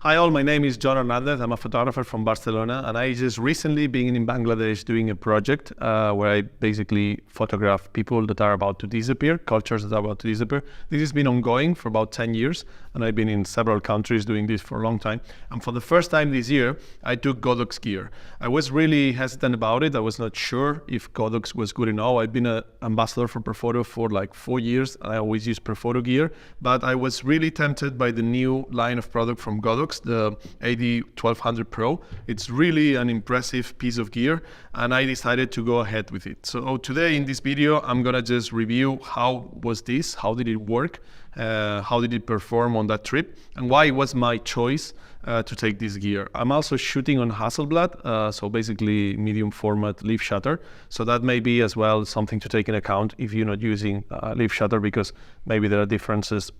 Hi all, my name is Jon Hernandez. I'm a photographer from Barcelona, and I just recently been in Bangladesh doing a project where I basically photograph people that are about to disappear, cultures that are about to disappear. This has been ongoing for about 10 years, and I've been in several countries doing this for a long time. And for the first time this year, I took Godox gear. I was really hesitant about it. I was not sure if Godox was good enough. I've been an ambassador for Profoto for like 4 years. I always use Profoto gear, but I was really tempted by the new line of product from Godox, the AD1200 Pro. It's really an impressive piece of gear, and I decided to go ahead with it. So today in this video, I'm gonna just review how was this, how did it work, how did it perform on that trip, and why it was my choice to take this gear. I'm also shooting on Hasselblad, so basically medium format leaf shutter. So that may be as well something to take in account if you're not using leaf shutter, because maybe there are differences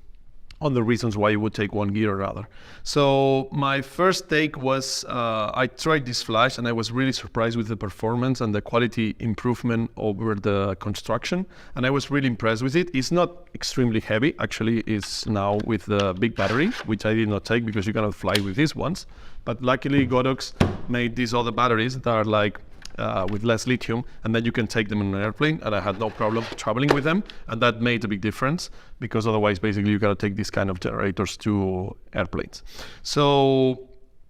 on the reasons why you would take one gear or other. So my first take was, I tried this flash and I was really surprised with the performance and the quality improvement over the construction. And I was really impressed with it. It's not extremely heavy. Actually, it's now with the big battery, which I did not take because you cannot fly with these ones. But luckily Godox made these other batteries that are like with less lithium, and then you can take them in an airplane, and I had no problem traveling with them, and that made a big difference, because otherwise basically you gotta take these kind of generators to airplanes. So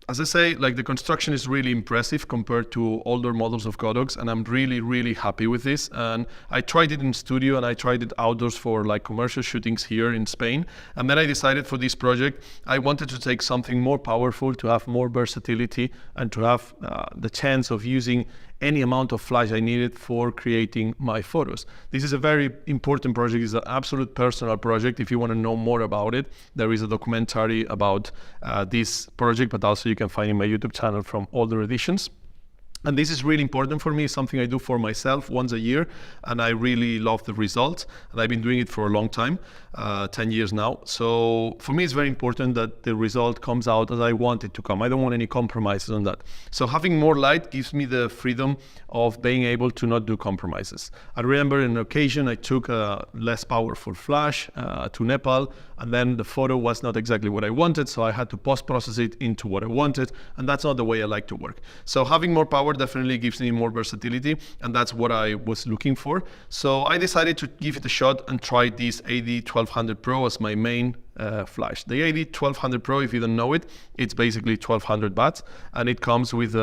as I say, like, the construction is really impressive compared to older models of Godox, and I'm really happy with this. And I tried it in studio and I tried it outdoors for like commercial shootings here in Spain. And then I decided for this project, I wanted to take something more powerful, to have more versatility, and to have the chance of using any amount of flash I needed for creating my photos. This is a very important project. It's an absolute personal project. If you want to know more about it, there is a documentary about this project, but also you can find in my YouTube channel from older editions. And this is really important for me. It's something I do for myself once a year, and I really love the results. And I've been doing it for a long time, 10 years now. So for me, it's very important that the result comes out as I want it to come. I don't want any compromises on that. So having more light gives me the freedom of being able to not do compromises. I remember an occasion I took a less powerful flash to Nepal, and then the photo was not exactly what I wanted, so I had to post-process it into what I wanted, and that's not the way I like to work. So having more power definitely gives me more versatility, and that's what I was looking for. So I decided to give it a shot and try this AD1200 Pro as my main flash. The AD1200 Pro, if you don't know it, it's basically 1200 watts, and it comes with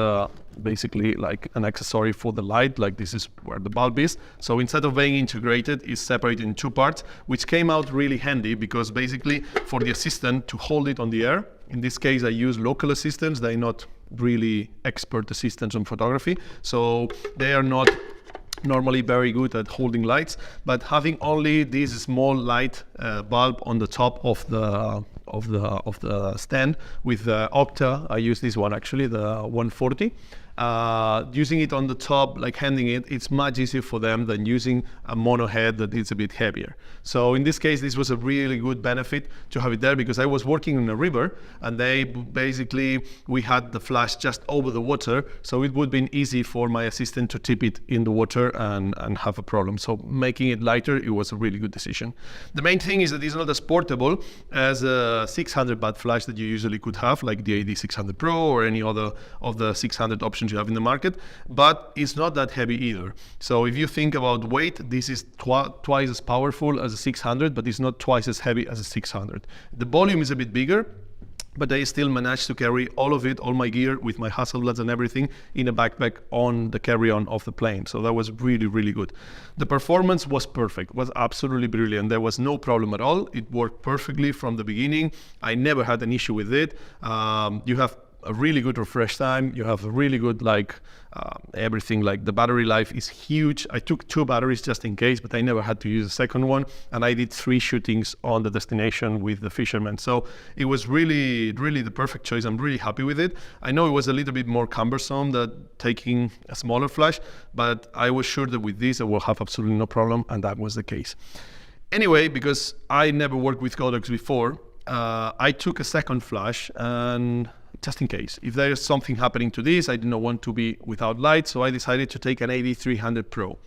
basically like an accessory for the light, like this is where the bulb is. So instead of being integrated, it's separated in two parts, which came out really handy, because basically for the assistant to hold it on the air, in this case I use local assistants. They're not really expert assistants on photography, so they are not normally very good at holding lights, but having only this small light bulb on the top of the stand with the Octa, I use this one actually, the 140. Using it on the top, like handing it, it's much easier for them than using a mono head that is a bit heavier. So in this case, this was a really good benefit to have it there, because I was working in a river, and we had the flash just over the water, so it would have been easy for my assistant to tip it in the water and have a problem. So making it lighter, it was a really good decision. The main thing is that it's not as portable as a 600 watt flash that you usually could have, like the AD600 Pro or any other of the 600 options you have in the market, but it's not that heavy either. So if you think about weight, this is twice as powerful as a 600, but it's not twice as heavy as a 600. The volume is a bit bigger, but I still managed to carry all of it, all my gear with my Hasselblads and everything, in a backpack on the carry-on of the plane. So that was really good. The performance was perfect, was absolutely brilliant. There was no problem at all. It worked perfectly from the beginning. I never had an issue with it. You have a really good refresh time. You have a really good everything, like the battery life is huge. I took 2 batteries just in case, but I never had to use a second one, and I did 3 shootings on the destination with the fisherman. So it was really the perfect choice. I'm really happy with it. I know it was a little bit more cumbersome than taking a smaller flash, but I was sure that with this I will have absolutely no problem, and that was the case. Anyway, because I never worked with Godox before, I took a second flash, and just in case, if there is something happening to this, I did not want to be without light, so I decided to take an AD300 Pro.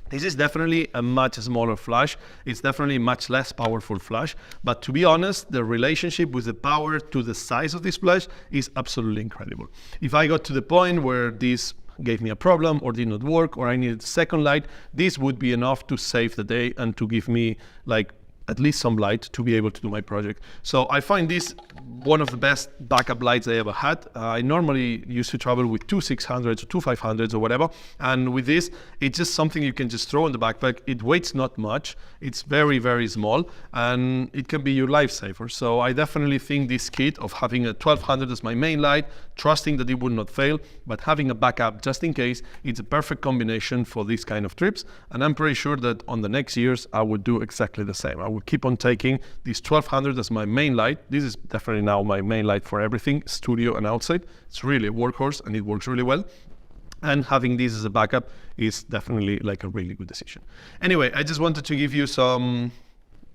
This is definitely a much smaller flash. It's definitely much less powerful flash. But to be honest, the relationship with the power to the size of this flash is absolutely incredible. If I got to the point where this gave me a problem or did not work or I needed a second light, this would be enough to save the day and to give me like at least some light to be able to do my project. So I find this one of the best backup lights I ever had. I normally used to travel with two 600s or two 500s or whatever. And with this, it's just something you can just throw in the backpack. It weighs not much. It's very, very small and it can be your lifesaver. So I definitely think this kit of having a 1200 as my main light, trusting that it would not fail, but having a backup just in case, it's a perfect combination for these kind of trips. And I'm pretty sure that on the next years, I would do exactly the same. I would keep on taking this 1200 as my main light. This is definitely now my main light for everything, studio and outside. It's really a workhorse and it works really well. And having this as a backup is definitely like a really good decision. Anyway, I just wanted to give you some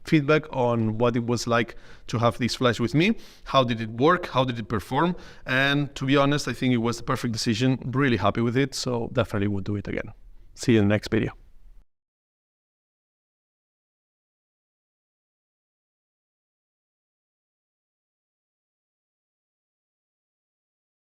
feedback on what it was like to have this flash with me. How did it work? How did it perform? And to be honest, I think it was the perfect decision. Really happy with it. So definitely would do it again. See you in the next video.